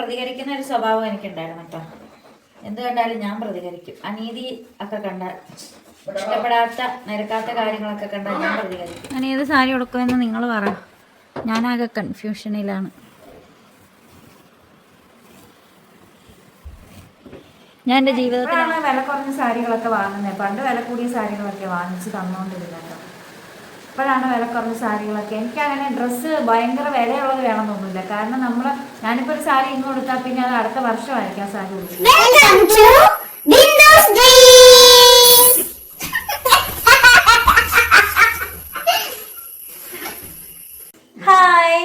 പ്രതികരിക്കുന്ന ഒരു സ്വഭാവം എനിക്കുണ്ടായിരുന്നു കേട്ടോ. എന്ത് കണ്ടാലും ഞാൻ പ്രതികരിക്കും. അനീതി ഒക്കെ കണ്ടാൽ, ഇഷ്ടപ്പെടാത്ത നിരക്കാത്ത കാര്യങ്ങളൊക്കെ കണ്ടാൽ ഞാൻ പ്രതികരിക്കും. ഞാൻ ഏത് സാരി ഉടുക്കുമെന്ന് നിങ്ങൾ പറ. ഞാനാകെ കൺഫ്യൂഷനിലാണ്. ഞാൻ എൻ്റെ ജീവിതത്തിലാണ് വില കുറഞ്ഞ സാരികളൊക്കെ വാങ്ങുന്നത്. പണ്ട് വില കൂടിയ സാരികളൊക്കെ വാങ്ങിച്ച് തന്നുകൊണ്ടിരുന്നത്. ഇപ്പോഴാണ് വില കുറഞ്ഞ സാരികളൊക്കെ. എനിക്കങ്ങനെ ഡ്രസ്സ് ഭയങ്കര വിലയുള്ളത് വേണമെന്നൊന്നുമില്ല. കാരണം ഞാനിപ്പോൾ ഒരു സാരി ഇന്ന് കൊടുത്താൽ പിന്നെ അത് അടുത്ത വർഷമായിരിക്കും ആ സാരി കൊടുക്കുന്നത്. ഹായ്,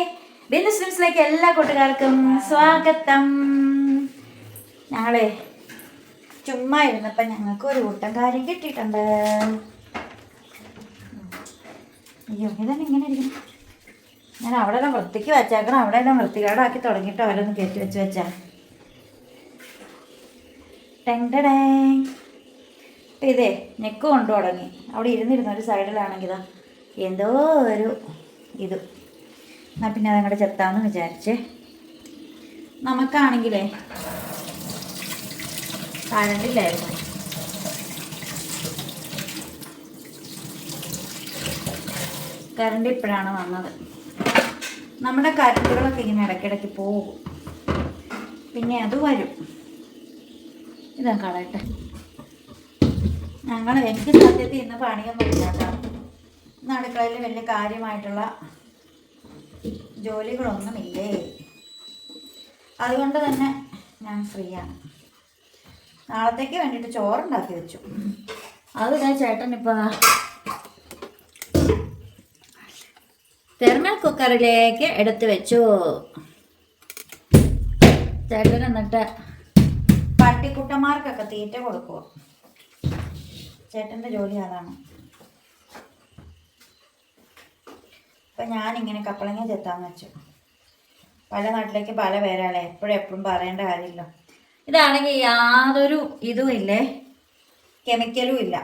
ബിന്ദുസ് ഡ്രീംസിലേക്ക് എല്ലാ കൂട്ടുകാർക്കും സ്വാഗതം. ഞങ്ങളെ ചുമ്മാ ഇരുന്നപ്പോൾ ഞങ്ങൾക്ക് ഒരു കൂട്ടം കാര്യം കിട്ടിയിട്ടുണ്ട്. അയ്യോ, ഇതന്നെ ഇങ്ങനെ ഇരിക്കണം. ഞാൻ അവിടെ എല്ലാം വൃത്തിക്ക് വെച്ചേക്കണം. അവിടെ എല്ലാം വൃത്തികേടാക്കി തുടങ്ങിയിട്ട് അവരൊന്ന് കയറ്റി വെച്ചാ ടെങ്ടടേ. അപ്പം ഇതേ നെക്ക് കൊണ്ടു തുടങ്ങി. അവിടെ ഇരുന്നിരുന്ന ഒരു സൈഡിലാണെങ്കിൽ എന്തോ ഒരു ഇത്. എന്നാൽ പിന്നെ അതങ്ങോട്ട് ചെത്താമെന്ന് വിചാരിച്ചേ. നമുക്കാണെങ്കിലേ കരണ്ടില്ലായിരുന്നു. കരണ്ട് ഇപ്പോഴാണ് വന്നത്. നമ്മുടെ കരണ്ടുകളൊക്കെ ഇങ്ങനെ ഇടയ്ക്കിടയ്ക്ക് പോകും, പിന്നെ അത് വരും. ഇതാ കളയട്ടെ. എനിക്ക് സത്യത്തിൽ ഇന്ന് പണിയൊന്നും ഇല്ലാത്ത, ഇന്ന് അടുക്കളയിൽ വലിയ കാര്യമായിട്ടുള്ള ജോലികളൊന്നുമില്ലേ. അതുകൊണ്ട് തന്നെ ഞാൻ ഫ്രീയാണ്. നാളത്തേക്ക് വേണ്ടിയിട്ട് ചോറുണ്ടാക്കി വെച്ചു. അത് ഞാൻ ചേട്ടൻ ഇപ്പോൾ തെർമൽ കുക്കറിലേക്ക് എടുത്തു വെച്ചു. ചേട്ടൻ എന്നിട്ട് പട്ടിക്കുട്ടന്മാർക്കൊക്കെ തീറ്റ കൊടുക്കുക. ചേട്ടൻ്റെ ജോലി അതാണ്. അപ്പം ഞാനിങ്ങനെ കപ്പളങ്ങ ചെത്താന്ന് വെച്ചു. പല നാട്ടിലേക്ക് പല പേരാളെ എപ്പോഴും പറയേണ്ട കാര്യമില്ല. ഇതാണെങ്കിൽ യാതൊരു ഇതും ഇല്ലേ, കെമിക്കലും ഇല്ല.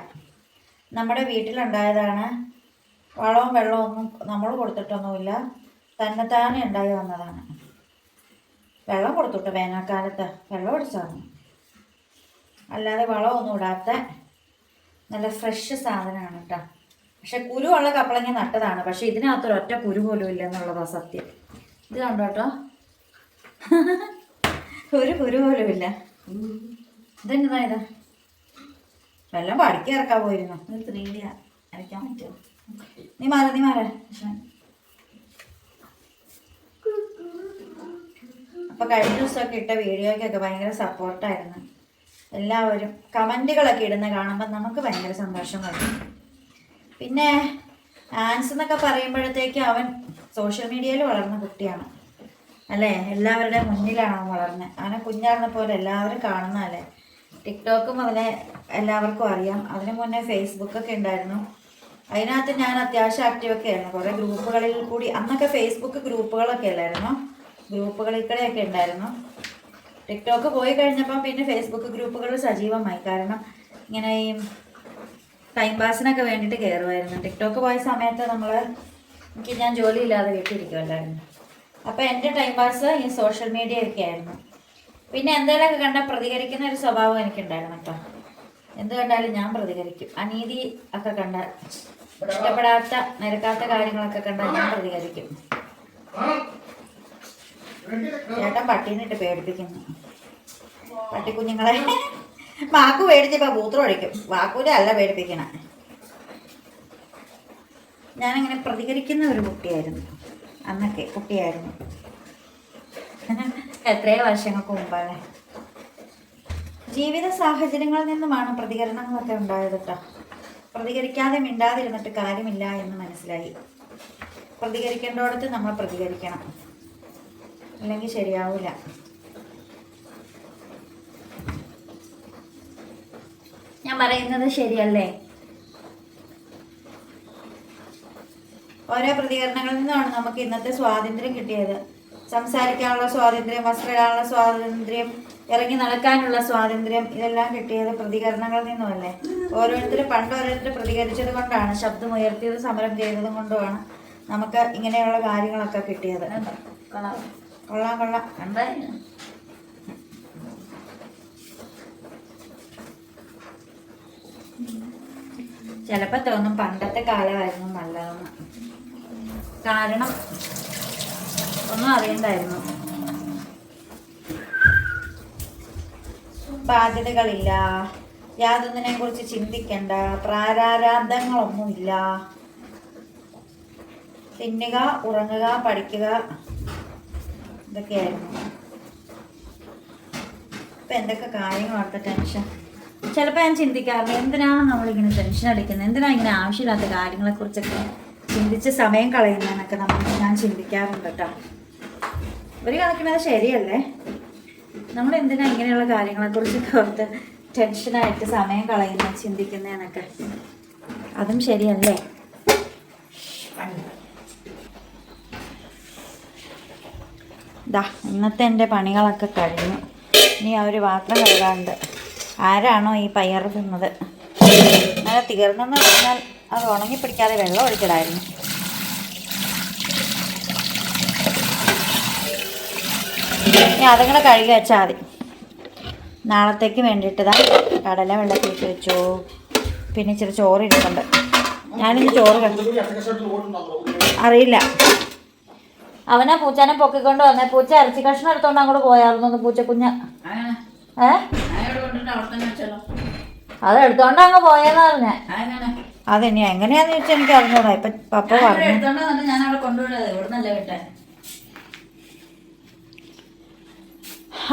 നമ്മുടെ വീട്ടിലുണ്ടായതാണ്. വളവും വെള്ളവും ഒന്നും നമ്മൾ കൊടുത്തിട്ടൊന്നുമില്ല. തന്നെത്താനെ ഉണ്ടായി വന്നതാണ്. വെള്ളം കൊടുത്തിട്ട് വേനൽക്കാലത്ത് വെള്ളം ഒടിച്ചാണ്. അല്ലാതെ വളമൊന്നും ഇടാത്ത നല്ല ഫ്രഷ് സാധനമാണ് കേട്ടോ. പക്ഷെ കുരുവുള്ള കപ്പളങ്ങ നട്ടതാണ്. പക്ഷെ ഇതിനകത്തൊരൊറ്റ കുരു പോലും ഇല്ല എന്നുള്ളതാണ് സത്യം. ഇത് കണ്ടോ കേട്ടോ, ഒരു കുരു പോലും ഇല്ല. ഇതെന്നതാ ഇത്? വെള്ളം പഠിക്കാൻ ഇറക്കാൻ പോയിരുന്നു. ഇത് 3D അരയ്ക്കാൻ പറ്റുമോ? നീ മാറ. അപ്പൊ കഴിഞ്ഞ ദിവസമൊക്കെ ഇട്ട വീഡിയോയ്ക്കൊക്കെ ഭയങ്കര സപ്പോർട്ടായിരുന്നു. എല്ലാവരും കമൻറ്റുകളൊക്കെ ഇടുന്ന കാണുമ്പോൾ നമുക്ക് ഭയങ്കര സന്തോഷം വരും. പിന്നെ ആൻസ് എന്നൊക്കെ പറയുമ്പോഴത്തേക്ക് അവൻ സോഷ്യൽ മീഡിയയിൽ വളർന്ന കുട്ടിയാണ് അല്ലേ. എല്ലാവരുടെ മുന്നിലാണ് അവൻ വളർന്നത്. അവനെ കുഞ്ഞായിരുന്ന പോലെ എല്ലാവരും കാണുന്നതല്ലേ. ടിക്ടോക്ക് മുതലേ എല്ലാവർക്കും അറിയാം. അതിനു മുന്നേ ഫേസ്ബുക്കൊക്കെ ഉണ്ടായിരുന്നു. അതിനകത്ത് ഞാൻ അത്യാവശ്യം ആക്റ്റീവൊക്കെ ആയിരുന്നു. കുറേ ഗ്രൂപ്പുകളിൽ കൂടി. അന്നൊക്കെ ഫേസ്ബുക്ക് ഗ്രൂപ്പുകളൊക്കെ അല്ലായിരുന്നു, ഗ്രൂപ്പുകളിൽ കൂടെയൊക്കെ ഉണ്ടായിരുന്നു. ടിക്ടോക്ക് പോയി കഴിഞ്ഞപ്പം പിന്നെ ഫേസ്ബുക്ക് ഗ്രൂപ്പുകൾ സജീവമായി. കാരണം ഇങ്ങനെ ഈ ടൈം പാസിനൊക്കെ വേണ്ടിയിട്ട് കയറുമായിരുന്നു. ടിക്ടോക്ക് പോയ സമയത്ത് ഞാൻ ജോലിയില്ലാതെ വീട്ടിലിരിക്കുമല്ലായിരുന്നു. അപ്പോൾ എൻ്റെ ടൈം പാസ് ഈ സോഷ്യൽ മീഡിയ ഒക്കെ ആയിരുന്നു. പിന്നെ എന്തെങ്കിലുമൊക്കെ കണ്ടാൽ പ്രതികരിക്കുന്ന ഒരു സ്വഭാവം എനിക്കുണ്ടായിരുന്നു കേട്ടോ. എന്ത് കണ്ടാലും ഞാൻ പ്രതികരിക്കും. അനീതി ഒക്കെ കണ്ടാൽ, ഇഷ്ടപ്പെടാത്ത നിരക്കാത്ത കാര്യങ്ങളൊക്കെ കണ്ടാൽ ഞാൻ പ്രതികരിക്കും. ചേട്ടൻ പട്ടീനിട്ട് പേടിപ്പിക്കുന്നു. പട്ടിക്കുഞ്ഞുങ്ങളെ വാക്കു പേടിച്ചപ്പോൾ മൂത്രം ഒഴിക്കും. വാക്കൂലെ അല്ല പേടിപ്പിക്കണേ. ഞാനങ്ങനെ പ്രതികരിക്കുന്ന ഒരു കുട്ടിയായിരുന്നു. അന്നൊക്കെ കുട്ടിയായിരുന്നു. എത്രയോ വർഷങ്ങൾക്ക് മുമ്പാണ്. ജീവിത സാഹചര്യങ്ങളിൽ നിന്നുമാണ് പ്രതികരണങ്ങളൊക്കെ ഉണ്ടായത് കേട്ടോ. പ്രതികരിക്കാതെ മിണ്ടാതിരുന്നിട്ട് കാര്യമില്ല എന്ന് മനസ്സിലായി. പ്രതികരിക്കേണ്ടോടത്ത് നമ്മൾ പ്രതികരിക്കണം, അല്ലെങ്കിൽ ശരിയാവില്ല. ഞാൻ പറയുന്നത് ശരിയല്ലേ? ഓരോ പ്രതികരണങ്ങളിൽ നിന്നാണ് നമുക്ക് ഇന്നത്തെ സ്വാതന്ത്ര്യം കിട്ടിയത്. സംസാരിക്കാനുള്ള സ്വാതന്ത്ര്യം, വസ്ത്രമിടാനുള്ള സ്വാതന്ത്ര്യം, ഇറങ്ങി നടക്കാനുള്ള സ്വാതന്ത്ര്യം, ഇതെല്ലാം കിട്ടിയത് പ്രതികരണങ്ങളിൽ നിന്നുമല്ലേ. പണ്ട് ഓരോരുത്തർ പ്രതികരിച്ചത് കൊണ്ടാണ്, ശബ്ദമുയർത്തിയത്, സമരം ചെയ്തതും കൊണ്ടുമാണ് നമുക്ക് ഇങ്ങനെയുള്ള കാര്യങ്ങളൊക്കെ കിട്ടിയത്. കൊള്ളാം. ചിലപ്പോൾ തോന്നും പണ്ടത്തെ കാലമായിരുന്നു നല്ലതെന്ന്. കാരണം ഒന്നും അറിയണ്ടായിരുന്നു, ബാധ്യതകളില്ല, യാതൊന്നിനെ കുറിച്ച് ചിന്തിക്കണ്ട, പ്രാരാബ്ദങ്ങളൊന്നുമില്ല. തിന്നുക, ഉറങ്ങുക, പഠിക്കുക, ഇതൊക്കെയായിരുന്നു. ഇപ്പം എന്തൊക്കെ കാര്യങ്ങൾ ഓർത്ത ടെൻഷൻ. ചിലപ്പോൾ ഞാൻ ചിന്തിക്കാറുണ്ട്, എന്തിനാണ് നമ്മളിങ്ങനെ ടെൻഷൻ അടിക്കുന്നത്, എന്തിനാണ് ഇങ്ങനെ ആവശ്യമില്ലാത്ത കാര്യങ്ങളെക്കുറിച്ചൊക്കെ ചിന്തിച്ച് സമയം കളയുന്നതെന്നൊക്കെ ഞാൻ ചിന്തിക്കാറുണ്ട് കേട്ടോ. ഒരു കണക്കിനത് ശരിയല്ലേ. നമ്മൾ എന്തിനാണ് ഇങ്ങനെയുള്ള കാര്യങ്ങളെക്കുറിച്ചൊക്കെ ഓർത്ത് ടെൻഷനായിട്ട് സമയം കളയുന്നത്, ചിന്തിക്കുന്നതെന്നൊക്കെ, അതും ശരിയല്ലേ. ദാ ഇന്നത്തെ എൻ്റെ പണികളൊക്കെ കഴിഞ്ഞു. ഇനി ആ ഒരു പാത്രം കഴുകാണ്ട്. ആരാണോ ഈ പയർ തിന്നത്, അങ്ങനെ തീർന്നെന്ന് പറഞ്ഞാൽ അത് ഉണങ്ങി പിടിക്കാതെ വെള്ളം ഒഴിച്ചിടായിരുന്നു. ഇനി അതങ്ങനെ കഴുകി വെച്ചാൽ മതി. നാളത്തേക്ക് വേണ്ടിയിട്ടതാ കടല വെള്ളത്തിട്ട് വെച്ചു. പിന്നെ ഇച്ചിരി ചോറ് ഇരിക്കുന്നുണ്ട്. ഞാനിനി ചോറ് അറിയില്ല. അവനാ പൂച്ചാനെ പൊക്കിക്കൊണ്ട് വന്നേ. പൂച്ച ഇറച്ചി കഷ്ണം എടുത്തോണ്ട് അങ്ങോട്ട് പോയായിരുന്നു പൂച്ചക്കുഞ്ഞ്. അത് എടുത്തോണ്ട് അങ്ങ് പോയെന്ന് പറഞ്ഞേ. അതെന്നെ എങ്ങനെയാന്ന് ചോദിച്ചാൽ എനിക്ക് അറിഞ്ഞൂടാ. ഇപ്പൊ പപ്പ പറഞ്ഞു.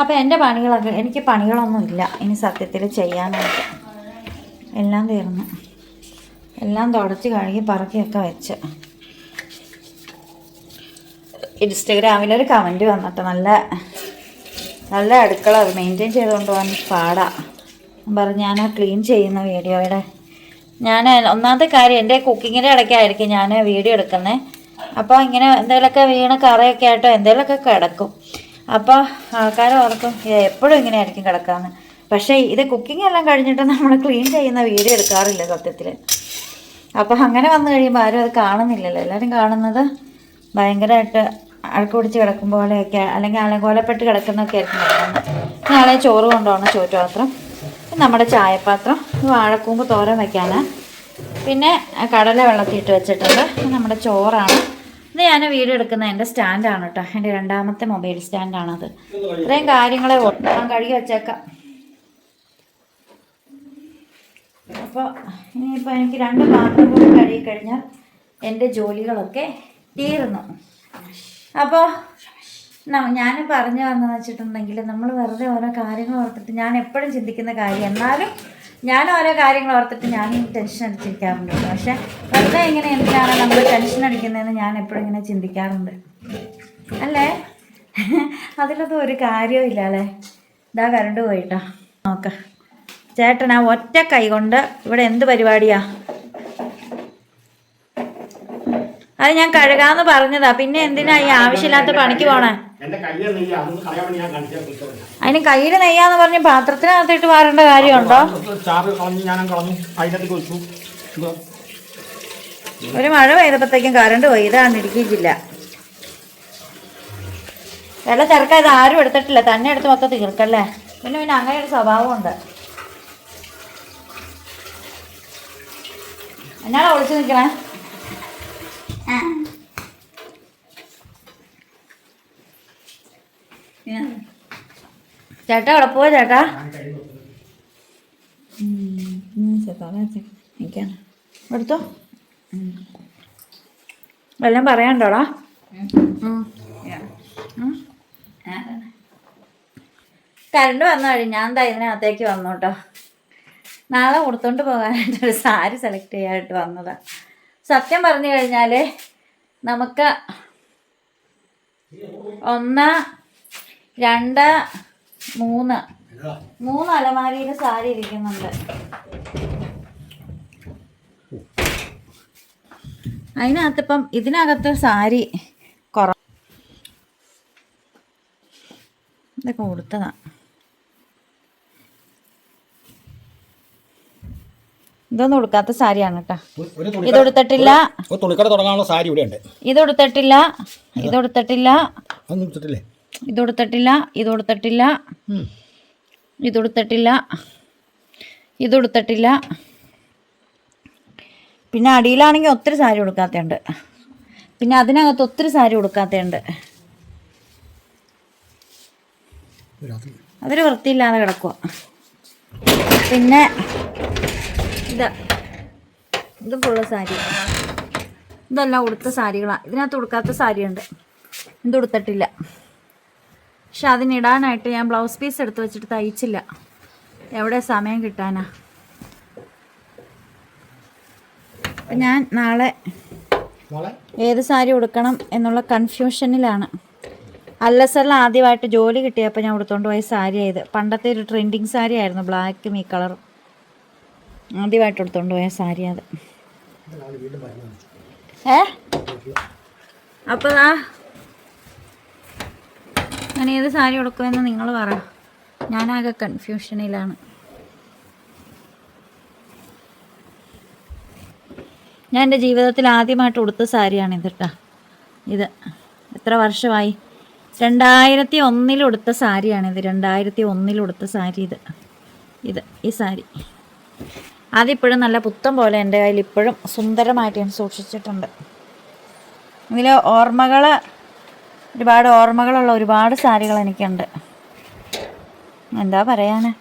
അപ്പം എൻ്റെ പണികളൊക്കെ, എനിക്ക് പണികളൊന്നും ഇല്ല ഇനി സത്യത്തിൽ ചെയ്യാനായിട്ട്. എല്ലാം തീർന്നു. എല്ലാം തുടച്ച് കഴുകി പറക്കിയൊക്കെ വെച്ച്. ഇൻസ്റ്റഗ്രാമിലൊരു കമൻറ്റ് വന്നിട്ട് നല്ല അടുക്കള മെയിൻറ്റെയിൻ ചെയ്തുകൊണ്ട് പോകാൻ പാടാണ് പറഞ്ഞു. ഞാൻ ക്ലീൻ ചെയ്യുന്ന വീഡിയോയുടെ ഒന്നാമത്തെ കാര്യം എൻ്റെ കുക്കിങ്ങിൻ്റെ ഇടയ്ക്കായിരിക്കും ഞാൻ വീഡിയോ എടുക്കുന്നത്. അപ്പോൾ ഇങ്ങനെ എന്തെങ്കിലുമൊക്കെ വീണ് കറയൊക്കെ ആയിട്ടോ എന്തെങ്കിലുമൊക്കെ കിടക്കും. അപ്പോൾ ആൾക്കാർ ഓർക്കും എപ്പോഴും ഇങ്ങനെ ആയിരിക്കും കിടക്കാമെന്ന്. പക്ഷേ ഇത് കുക്കിംഗ് എല്ലാം കഴിഞ്ഞിട്ട് നമ്മൾ ക്ലീൻ ചെയ്യുന്ന വീഡിയോ എടുക്കാറില്ല സത്യത്തിൽ. അപ്പോൾ അങ്ങനെ വന്നു കഴിയുമ്പോൾ ആരും അത് കാണുന്നില്ലല്ലോ. എല്ലാവരും കാണുന്നത് ഭയങ്കരമായിട്ട് അഴുക്ക് പിടിച്ച് കിടക്കും പോലെയൊക്കെ, അല്ലെങ്കിൽ അലങ്കോലപ്പെട്ട് കിടക്കുന്നൊക്കെ ആയിരിക്കും കിടക്കുന്നത്. നാളെ ചോറ് കൊണ്ടുപോകണം, ചോറ്റുപാത്രം, നമ്മുടെ ചായപാത്രം, വാഴക്കൂമ്പ് തോരൻ വയ്ക്കാനാണ്. പിന്നെ കടല വെള്ളത്തിയിട്ട് വെച്ചിട്ടുണ്ട്. നമ്മുടെ ചോറാണ്. ഇത് ഞാൻ വീഡിയോ എടുക്കുന്ന എൻ്റെ സ്റ്റാൻഡാണ് കേട്ടോ. എൻ്റെ രണ്ടാമത്തെ മൊബൈൽ സ്റ്റാൻഡാണത്. ഇത്രയും കാര്യങ്ങളെ ഞാൻ കഴുകി വെച്ചേക്കാം. അപ്പോൾ ഇനിയിപ്പോൾ എനിക്ക് 2 പാത്രം കൂടി കഴുകി കഴിഞ്ഞാൽ എൻ്റെ ജോലികളൊക്കെ തീർന്നു. അപ്പോൾ ഞാൻ പറഞ്ഞു വന്നതെന്ന് വെച്ചിട്ടുണ്ടെങ്കിൽ, നമ്മൾ വെറുതെ ഓരോ കാര്യങ്ങൾ ഓർത്തിട്ട്, ഞാൻ എപ്പോഴും ചിന്തിക്കുന്ന കാര്യം, എന്നാലും ഞാൻ ഓരോ കാര്യങ്ങൾ ഓർത്തിട്ട് ഞാൻ ടെൻഷൻ അടിച്ചിരിക്കാറുണ്ട്. പക്ഷേ വെറുതെ ഇങ്ങനെ എന്തിനാണ് നമ്മൾ ടെൻഷൻ അടിക്കുന്നതെന്ന് ഞാൻ എപ്പോഴും ഇങ്ങനെ ചിന്തിക്കാറുണ്ട് അല്ലേ. അതിലൊന്നും ഒരു കാര്യവും ഇല്ല അല്ലേ. ഇതാ കറണ്ട് പോയിട്ടോ. നോക്കാം ചേട്ടനാ ഒറ്റ കൈ കൊണ്ട് ഇവിടെ എന്ത് പരിപാടിയാ. അത് ഞാൻ കഴുകാന്ന് പറഞ്ഞതാ. പിന്നെ എന്തിനാ ഈ ആവശ്യമില്ലാത്ത പണിക്ക് പോണേ. അതിന് കയ്യിൽ നെയ്യാന്ന് പറഞ്ഞ് പാത്രത്തിനകത്തിട്ട് വാറേണ്ട കാര്യമുണ്ടോ? ഒരു മഴ പെയ്തപ്പോഴത്തേക്കും കറണ്ട് പോയി. ഇതാണ് ഇടുക്കി ജില്ല. വെള്ളം ചേർക്കാൻ ഇത് ആരും എടുത്തിട്ടില്ല, തന്നെ എടുത്ത് മൊത്തം തീർക്കല്ലേ. പിന്നെ അങ്ങനെ ഒരു സ്വഭാവമുണ്ട്. എന്നാണ് ഒളിച്ചു നിൽക്കണേ. ചേട്ടാ അവിടെ പോവാ ചേട്ടാ. എടുത്തോ. വല്ലതും പറയാണ്ടോടാ. കറണ്ട് വന്നു കഴിഞ്ഞു. ഞാൻ എന്താ ഇതിനകത്തേക്ക് വന്നു കേട്ടോ. നാളെ കൊടുത്തോണ്ട് പോകാനായിട്ടൊരു സാരി സെലക്ട് ചെയ്യാനായിട്ട് വന്നതാണ്. സത്യം പറഞ്ഞു കഴിഞ്ഞാൽ നമുക്ക് 1, 2, 3 അലമാരിയിൽ സാരി ഇരിക്കുന്നുണ്ട്. അതിനകത്തിപ്പം ഇതിനകത്ത് സാരി ഇതൊക്കെ കൊടുത്തതാണ്. ഇതൊന്നും ഉടുക്കാത്ത സാരിയാണ് കേട്ടോ. ഇതൊടുത്തിട്ടില്ല, ഇതൊടുത്തിട്ടില്ല, ഇതൊടുത്തിട്ടില്ല, ഇതൊടുത്തിട്ടില്ല, ഇതൊടുത്തിട്ടില്ല, ഇതൊടുത്തിട്ടില്ല, ഇതൊടുത്തിട്ടില്ല, പിന്നെ അടിയിലാണെങ്കിൽ ഒത്തിരി സാരി ഉടുക്കാത്തതുണ്ട്. പിന്നെ അതിനകത്ത് ഒത്തിരി സാരി ഉടുക്കാത്തതുണ്ട്. അതൊരു വൃത്തിയില്ലാതെ കിടക്കുക. പിന്നെ ഇത് ഫുള്ള് സാരി. ഇതെല്ലാം ഉടുത്ത സാരികളാണ്. ഇതിനകത്ത് ഉടുക്കാത്ത സാരിയുണ്ട്, ഇത് ഉടുത്തിട്ടില്ല. പക്ഷെ അതിനിടാനായിട്ട് ഞാൻ ബ്ലൗസ് പീസ് എടുത്ത് വെച്ചിട്ട് തയ്ച്ചില്ല. എവിടെ സമയം കിട്ടാനാ. അപ്പം ഞാൻ നാളെ ഏത് സാരി ഉടുക്കണം എന്നുള്ള കൺഫ്യൂഷനിലാണ്. അല്ലസറിൽ ആദ്യമായിട്ട് ജോലി കിട്ടിയപ്പോൾ ഞാൻ ഉടുത്തോണ്ട് പോയ സാരി ആയത്. പണ്ടത്തെ ഒരു ട്രെൻഡിങ് സാരി ആയിരുന്നു, ബ്ലാക്കും ഈ കളറും. ആദ്യമായിട്ട് എടുത്തോണ്ട് പോയ സാരി അത്. അപ്പോൾ ഞാൻ ഏത് സാരി ഉടുക്കുമെന്ന് നിങ്ങൾ പറ. ഞാനാകെ കൺഫ്യൂഷനിലാണ്. ഞാൻ എൻ്റെ ജീവിതത്തിൽ ആദ്യമായിട്ട് ഉടുത്ത സാരിയാണ് കേട്ടോ. ഇത് എത്ര വർഷമായി? 2001 ഉടുത്ത സാരിയാണിത്. 2001 ഉടുത്ത സാരി ഇത് ഈ സാരി. അതിപ്പോഴും നല്ല പുത്തം പോലെ എൻ്റെ കയ്യിൽ ഇപ്പോഴും സുന്ദരമായിട്ട് ഞാൻ സൂക്ഷിച്ചിട്ടുണ്ട്. ഇതിൽ ഒരുപാട് ഓർമ്മകളുള്ള ഒരുപാട് സാരികൾ എനിക്കുണ്ട്. എന്താ പറയാനാ.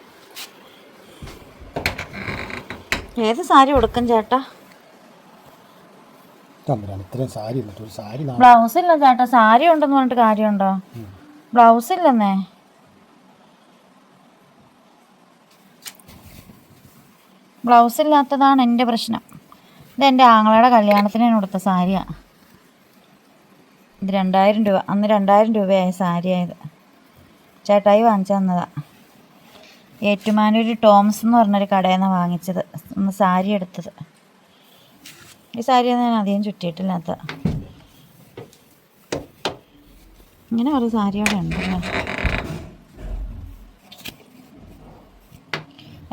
ഏത് സാരി ഉടുക്കും ചേട്ടാ? ബ്ലൗസ് ഇല്ല ചേട്ടാ. സാരി ഉണ്ടെന്ന് പറഞ്ഞിട്ട് കാര്യമുണ്ടോ? ബ്ലൗസ് ഇല്ലെന്നേ. ബ്ലൗസ് ഇല്ലാത്തതാണ് എൻ്റെ പ്രശ്നം. ഇതെൻ്റെ ആങ്ങളയുടെ കല്യാണത്തിന് ഞാൻ കൊടുത്ത സാരിയാണ്. ഇത് 2000 രൂപ. അന്ന് 2000 രൂപയായ സാരിയായത്. ചേട്ടായി വാങ്ങിച്ചു തന്നതാണ്. ഏറ്റുമാനൂർ ടോംസ് എന്ന് പറഞ്ഞൊരു കടയിൽ നിന്നാണ് വാങ്ങിച്ചത്. ഒന്ന് സാരി എടുത്തത്. ഈ സാരിയൊന്നും ഞാൻ അധികം ചുറ്റിയിട്ടില്ലാത്ത. ഇങ്ങനെ ഒരു സാരിയോടെ ഉണ്ടല്ലോ.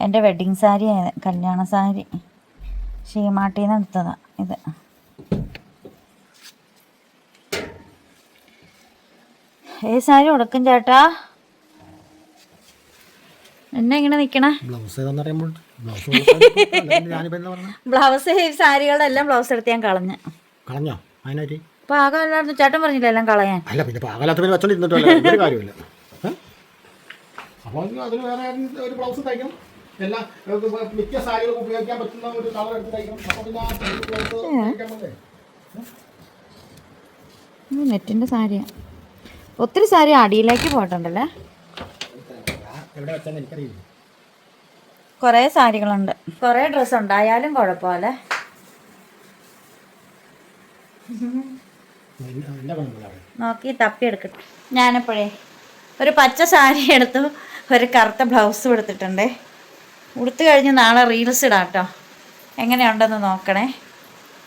എൻ്റെ വെഡ്ഡിങ് സാരി, കല്യാണ സാരി, ഷീമാട്ടിയിൽ നിന്ന് എടുത്തതാണ് ഇത്. ഏത് സാരി ഉടുക്കും ചേട്ടാ? എന്നെ ഇങ്ങനെ നിൽക്കണേ. ബ്ലൗസ് സാരികളുടെ എല്ലാം ബ്ലൗസ് എടുത്ത് ഞാൻ കളഞ്ഞോ. പാകമല്ലായിരുന്നു. ചേട്ടൻ പറഞ്ഞില്ല എല്ലാം കളയാൻ. അല്ല പിന്നെ പാകമല്ലാത്ത വെച്ചോണ്ടിരുന്നിട്ടല്ല കാര്യമില്ല. അപ്പോൾ അതിന് വേറെ ഒരു ബ്ലൗസ് തയ്ക്കണം. എല്ലാം മിക്ക സാരികൾക്ക് ഉപയോഗിക്കാൻ പറ്റുന്ന ഒരു കളർ എടുത്ത് തയ്ക്കണം. അപ്പോൾ പിന്നെ നെറ്റിൻ്റെ സാരിയാണ്. ഒത്തിരി സാരി അടിയിലേക്ക് പോയിട്ടുണ്ടല്ലേ. എവിടെ വെച്ചാൽ എനിക്കറിയില്ല. കുറേ സാരികളുണ്ട്, കുറേ ഡ്രസ്സ് ഉണ്ടായാലും കുഴപ്പമല്ലേ. നോക്കി തപ്പിയെടുക്കട്ടെ. ഞാനിപ്പോഴേ ഒരു പച്ച സാരി എടുത്തു, ഒരു കറുത്ത ബ്ലൗസും എടുത്തിട്ടുണ്ടേ. ഉടുത്തു കഴിഞ്ഞ് നാളെ റീൽസ് ഇടാം കേട്ടോ. എങ്ങനെയുണ്ടെന്ന് നോക്കണേ.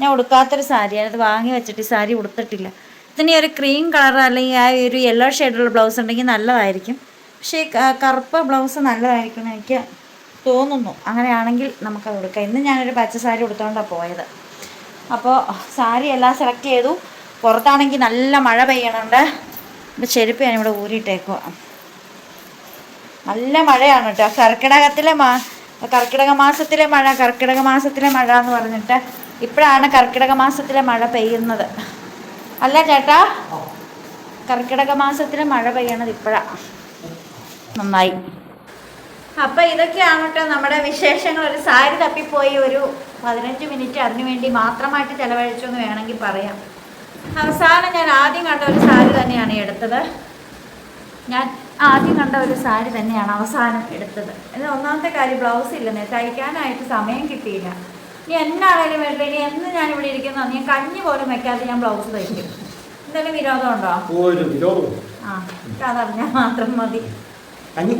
ഞാൻ ഉടുക്കാത്തൊരു സാരിയാണ്. ഇത് വാങ്ങി വെച്ചിട്ട് ഈ സാരി ഉടുത്തിട്ടില്ല. ഇതിന് ഒരു ക്രീം കളർ അല്ലെങ്കിൽ ആ ഒരു യെല്ലോ ഷെയ്ഡുള്ള ബ്ലൗസ് ഉണ്ടെങ്കിൽ നല്ലതായിരിക്കും. പക്ഷേ കറുപ്പ് ബ്ലൗസ് നല്ലതായിരിക്കും എന്ന് എനിക്ക് തോന്നുന്നു. അങ്ങനെയാണെങ്കിൽ നമുക്കത് ഉടുക്കാം. ഇന്ന് ഞാനൊരു പച്ച സാരി ഉടുത്തുകൊണ്ടാണ് പോയത്. അപ്പോൾ സാരി എല്ലാം സെലക്ട് ചെയ്തു. പുറത്താണെങ്കിൽ നല്ല മഴ പെയ്യണുണ്ട്. ഇപ്പോൾ ചെരുപ്പ് ഞാനിവിടെ ഊരിയിട്ടേക്കുക. നല്ല മഴയാണ് കേട്ടോ. കർക്കിടക മാസത്തിലെ മഴ എന്ന് പറഞ്ഞിട്ട് ഇപ്പോഴാണ് കർക്കിടക മാസത്തിലെ മഴ പെയ്യുന്നത്. അല്ല ചേട്ടാ, കർക്കിടക മാസത്തിലെ മഴ പെയ്യണത് ഇപ്പോഴാണ്. നന്നായി. അപ്പം ഇതൊക്കെയാണ് കേട്ടോ നമ്മുടെ വിശേഷങ്ങൾ. ഒരു സാരി തപ്പിപ്പോയി ഒരു 15 മിനിറ്റ് അതിനു വേണ്ടി മാത്രമായിട്ട് ചിലവഴിച്ചു എന്ന് വേണമെങ്കിൽ പറയാം. അവസാനം ഞാൻ ആദ്യം കണ്ട ഒരു സാരി തന്നെയാണ് എടുത്തത്. അവസാനം എടുത്തത്. ഇത് ഒന്നാമത്തെ കാര്യം, ബ്ലൗസ് ഇല്ലെന്നേ, തയ്ക്കാനായിട്ട് സമയം കിട്ടിയില്ല. ഇനി എന്നാണേലും വേണ്ട. ഇനി എന്ന് ഞാനിവിടെ ഇരിക്കുന്ന ഞാൻ കഞ്ഞി പോലും വെക്കാതെ ഞാൻ ബ്ലൗസ് തയ്ക്കും. എന്തെങ്കിലും വിരോധമുണ്ടോ? അതറിഞ്ഞാൽ മാത്രം മതി. കഞ്ഞി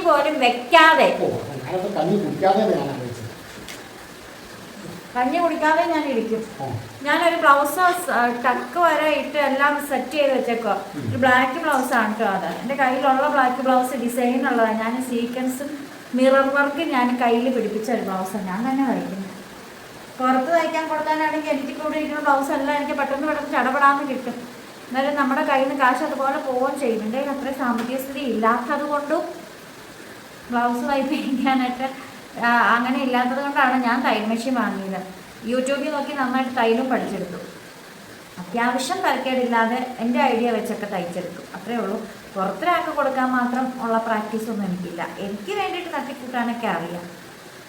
പോലും വെക്കാതെ, കഞ്ഞി കുടിക്കാതെ ഞാൻ ഇരിക്കും. ഞാനൊരു ബ്ലൗസ് ടക്ക് വരെ ഇട്ട് എല്ലാം സെറ്റ് ചെയ്ത് വെച്ചേക്കോ. ഒരു ബ്ലാക്ക് ബ്ലൗസാണ് കേട്ടോ അത്. എൻ്റെ കയ്യിലുള്ള ബ്ലാക്ക് ബ്ലൗസ് ഡിസൈൻ ഉള്ളതാണ്. ഞാൻ സീക്വൻസും മിറർ വർക്ക് ഞാൻ കയ്യിൽ പിടിപ്പിച്ച ഒരു ബ്ലൗസാണ് ഞാൻ തന്നെ തയ്ക്കുന്നത്. പുറത്ത് തയ്ക്കാൻ കൊടുക്കാനാണെങ്കിൽ എനിക്ക് കൂടെ ഇരിക്കുന്ന ബ്ലൗസ് എല്ലാം എനിക്ക് പെട്ടെന്ന് ചടപടാന്ന് കിട്ടും. എന്നാലും നമ്മുടെ കയ്യിൽ നിന്ന് കാശ് അതുപോലെ പോവുകയും ചെയ്യും. എൻ്റെ അത്രയും സാമ്പത്തിക സ്ഥിതി ഇല്ലാത്തത് കൊണ്ടും ബ്ലൗസ് തയ്പ്പിക്കാനായിട്ട് അങ്ങനെ ഇല്ലാത്തത് കൊണ്ടാണ് ഞാൻ തയ്യൽ മെഷീൻ വാങ്ങിയത്. യൂട്യൂബിൽ നോക്കി നന്നായിട്ട് തയ്യലും പഠിച്ചെടുത്തു. അത്യാവശ്യം തരക്കേടില്ലാതെ എൻ്റെ ഐഡിയ വെച്ചൊക്കെ തയ്ച്ചെടുക്കും, അത്രേ ഉള്ളൂ. പുറത്തൊരാൾക്ക് കൊടുക്കാൻ മാത്രം ഉള്ള പ്രാക്ടീസൊന്നും എനിക്കില്ല. എനിക്ക് വേണ്ടിയിട്ട് തട്ടിക്കൂട്ടാനൊക്കെ അറിയാം.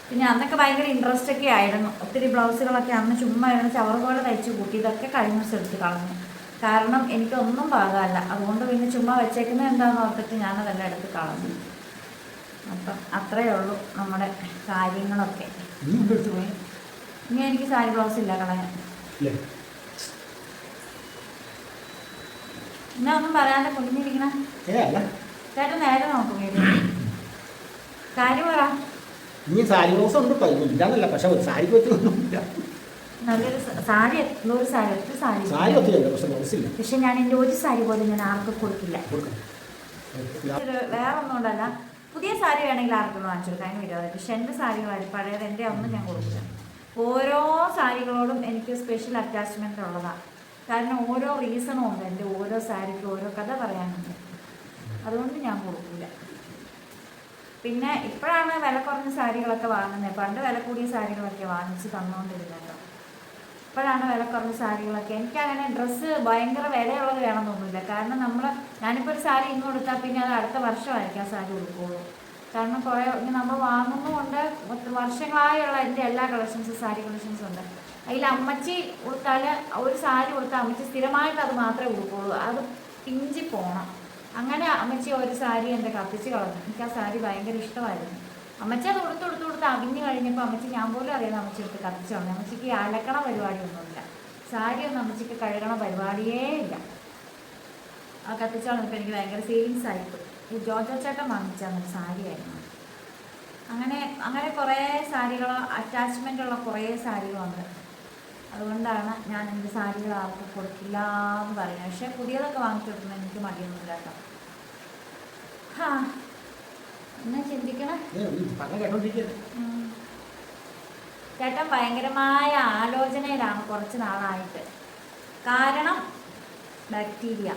പിന്നെ അന്നൊക്കെ ഭയങ്കര ഇൻട്രസ്റ്റ് ഒക്കെ ആയിരുന്നു. ഒത്തിരി ബ്ലൗസുകളൊക്കെ അന്ന് ചുമ്മാ ഇരുന്ന് ചവറ് പോലെ തയ്ച്ച് കൂട്ടി. ഇതൊക്കെ കഴിഞ്ഞ ദിവസം എടുത്ത് കളഞ്ഞു. കാരണം എനിക്കൊന്നും പാകമല്ല. അതുകൊണ്ട് പിന്നെ ചുമ്മാ വെച്ചേക്കുന്നത് എന്താണെന്ന് ഓർത്തിട്ട് ഞാനതെല്ലാം എടുത്ത് കളഞ്ഞു. അപ്പം അത്രയേ ഉള്ളൂ നമ്മുടെ കാര്യങ്ങളൊക്കെ. ഇനി എനിക്ക് സാരി ബ്ലൗസ് ഇല്ല കളയാൻ. എന്നാ ഒന്നും പറയാതെ കുഞ്ഞിരിക്കണ ചേട്ടൻ നേരെ നോക്കുകയില്ല. കാര്യം പറ. ഇനി സാരി ബ്ലൗസ് ഉണ്ട് ഇല്ലാന്നല്ല, പക്ഷെ ഒരു സാരിക്ക് പറ്റുന്നില്ല. നല്ലൊരു സാരി, ഒരു സാരി ഒത്തിരി സാരി സാരി ഒത്തിരി ഉണ്ട്, പക്ഷെ ബ്ലൗസ് ഇല്ല. പക്ഷെ ഞാൻ എൻ്റെ ഒരു സാരി പോലും ഞാൻ ആർക്കും കൊടുക്കില്ല. വേറെ ഒന്നും കൊണ്ടല്ല, പുതിയ സാരി വേണമെങ്കിൽ ആർക്കും വാങ്ങിച്ചു കൊടുക്കാൻ വിരോധം. പക്ഷെ എൻ്റെ സാരികളായി പഴയത് എൻ്റെ ഒന്നും ഞാൻ കൊടുക്കില്ല. ഓരോ സാരികളോടും എനിക്ക് സ്പെഷ്യൽ അറ്റാച്ച്മെൻ്റ് ഉള്ളതാണ്. കാരണം ഓരോ റീസണും ഉണ്ട്. എൻ്റെ ഓരോ സാരിക്കും ഓരോ കഥ പറയാനുണ്ട്. അതുകൊണ്ട് ഞാൻ കൊടുക്കില്ല. പിന്നെ ഇപ്പോഴാണ് വില കുറഞ്ഞ സാരികളൊക്കെ വാങ്ങുന്നത്. പണ്ട് വില കൂടിയ സാരികളൊക്കെ വാങ്ങിച്ച് തന്നുകൊണ്ടിരുന്നല്ലോ. ഇപ്പോഴാണ് വില കുറഞ്ഞ സാരികളൊക്കെ. എനിക്കങ്ങനെ ഡ്രസ്സ് ഭയങ്കര വിലയുള്ളത് വേണമെന്നൊന്നുമില്ല. കാരണം ഞാനിപ്പോൾ ഒരു സാരി ഇന്ന് കൊടുത്താൽ പിന്നെ അത് അടുത്ത വർഷമായിരിക്കും ആ സാരി കൊടുക്കുകയുള്ളൂ. കാരണം കുറേ നമ്മൾ വാങ്ങുന്നുമുണ്ട്. വർഷങ്ങളായുള്ള എൻ്റെ എല്ലാ കളക്ഷൻസും സാരി കളക്ഷൻസും ഉണ്ട്. അതിൽ അമ്മച്ചി കൊടുത്താൽ ഒരു സാരി കൊടുത്താൽ അമ്മച്ചി സ്ഥിരമായിട്ട് അത് മാത്രമേ കൊടുക്കുകയുള്ളൂ. അത് പിഞ്ചി പോകണം. അങ്ങനെ അമ്മച്ചി ഒരു സാരി എൻ്റെ കത്തിച്ച് കളഞ്ഞു. എനിക്ക് ആ സാരി ഭയങ്കര ഇഷ്ടമായിരുന്നു. അമ്മച്ചി അത് കൊടുത്ത് അവിഞ്ഞ് കഴിഞ്ഞപ്പോൾ അമ്മച്ചി ഞാൻ പോലും അറിയാതെ അമ്മച്ചി എടുത്ത് കത്തിച്ച് കളഞ്ഞു. അമ്മച്ചിക്ക് അലക്കണ പരിപാടിയൊന്നുമില്ല. സാരിയൊന്നും അമ്മച്ചിക്ക് കഴുകണ പരിപാടിയേ ഇല്ല. ആ കത്തിച്ച് കളഞ്ഞപ്പോൾ എനിക്ക് ഭയങ്കര ഫീലിങ്സ് ആയിപ്പോയി. ഈ ജോജോ ചേട്ടൻ വാങ്ങിച്ച ഒരു സാരിയായിരുന്നു. അങ്ങനെ കുറേ സാരികൾ, അറ്റാച്ച്മെൻ്റുള്ള കുറേ സാരികളുണ്ട്. അതുകൊണ്ടാണ് ഞാൻ എൻ്റെ സാരികൾ ആർക്കും കൊടുക്കില്ല എന്ന് പറയുന്നത്. പക്ഷേ പുതിയതൊക്കെ വാങ്ങിച്ചു കൊടുക്കുന്നത് എനിക്ക് മടിയൊന്നുമില്ല കേട്ടോ. എന്നാ ചിന്തിക്കണം. ചേട്ടൻ ഭയങ്കരമായ ആലോചനയിലാണ് കുറച്ച് നാളായിട്ട്. കാരണം ബാക്ടീരിയ.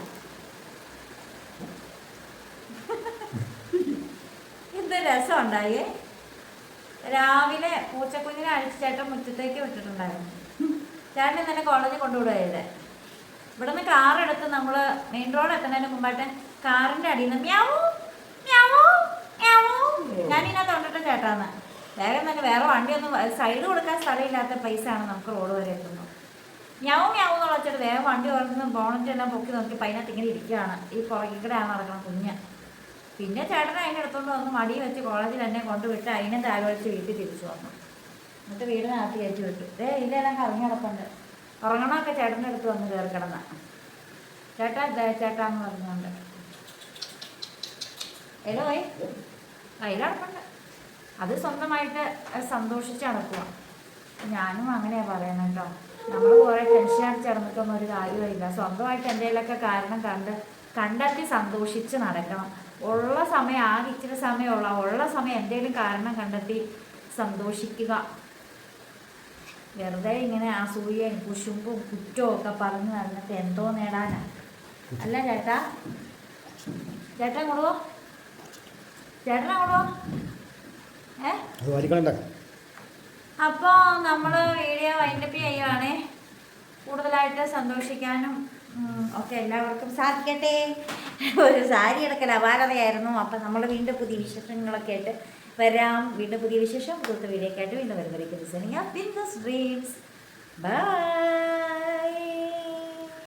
ഇത് രസമുണ്ടായേ. രാവിലെ പൂച്ചക്കുഞ്ഞിനെ അഴിച്ച് ചേട്ടൻ മുറ്റത്തേക്ക് വിട്ടിട്ടുണ്ടായിരുന്നു. ചേട്ടൻ ഇന്നലെ കോളേജിൽ കൊണ്ടുവിടുകയത്. ഇവിടെ നിന്ന് കാറെടുത്ത് നമ്മൾ മെയിൻ റോഡ് എത്തുന്നതിന് മുമ്പായിട്ട് കാറിൻ്റെ അടിയിൽ നിന്ന് മ്യാവൂ മ്യാവൂ മ്യാവൂ ഞാനിതിനകത്ത് കൊണ്ടിട്ട് ചേട്ടാന്ന്. വേഗം തന്നെ വേറെ വണ്ടിയൊന്നും സൈഡ് കൊടുക്കാൻ സ്ഥലമില്ലാത്ത പൈസയാണ് നമുക്ക് റോഡ് വരെ എത്തുന്നത്. മ്യാവും മ്യാവും എന്നുള്ള വെച്ചിട്ട് വേഗം വണ്ടി ഓർന്ന് ബോണറ്റ് എല്ലാം പൊക്കി നോക്കി അതിനകത്ത് ഇങ്ങനെ ഇരിക്കുകയാണ്. ഈ പുറകിക്കടെയാണ് നടക്കണം കുഞ്ഞ്. പിന്നെ ചേട്ടൻ അതിൻ്റെ അടുത്തോണ്ട് വന്ന് മടി വെച്ച് കോളേജിൽ എന്നെ കൊണ്ടുവിട്ട് അതിനെ താലോചിച്ച് വീട്ടിൽ തിരിച്ചു വന്നു. എന്നിട്ട് വീടിനകത്ത് കയറ്റി വിട്ടു. ഇതിലെല്ലാം കറങ്ങി നടപ്പുണ്ട്. ഉറങ്ങണമൊക്കെ ചേട്ടൻ്റെ അടുത്ത് വന്ന് കയറി കിടന്ന ചേട്ടാന്ന് പറഞ്ഞുകൊണ്ട് ഏതോ അതിലടപ്പുണ്ട്. അത് സ്വന്തമായിട്ട് സന്തോഷിച്ച് നടക്കുക. ഞാനും അങ്ങനെയാണ് പറയണം കേട്ടോ. നമ്മൾ കുറേ ടെൻഷൻ അടിച്ച് നടന്നിട്ടൊന്നും ഒരു കാര്യമില്ല. സ്വന്തമായിട്ട് എന്തെങ്കിലുമൊക്കെ കാരണം കണ്ടെത്തി സന്തോഷിച്ച് നടക്കണം. ഉള്ള സമയം ആകെ ഇച്ചിരി ഉള്ള സമയം എന്തെങ്കിലും കാരണം കണ്ടെത്തി സന്തോഷിക്കുക. വെറുതെ ഇങ്ങനെ അസൂയയും കുശുമ്പും കുറ്റവും ഒക്കെ പറഞ്ഞു നടന്നിട്ട് എന്തോ നേടാനാണ്. അല്ല ചേട്ടൻ കൊടുവോ അപ്പോൾ നമ്മൾ വീഡിയോ വൈൻഡപ്പ് ചെയ്യുവാണേ. കൂടുതലായിട്ട് സന്തോഷിക്കാനും ഒക്കെ എല്ലാവർക്കും സാധിക്കട്ടെ. ഒരു സാരി എടുക്കൽ അപാരതയായിരുന്നു. അപ്പം നമ്മൾ വീണ്ടും പുതിയ വിശേഷങ്ങളൊക്കെ ആയിട്ട് വരാം. വീണ്ടും പുതിയ വിശേഷം പുതിയ വീഡിയോ ഒക്കെ ആയിട്ട് വീണ്ടും വരുന്നവരേക്കും. ബൈ.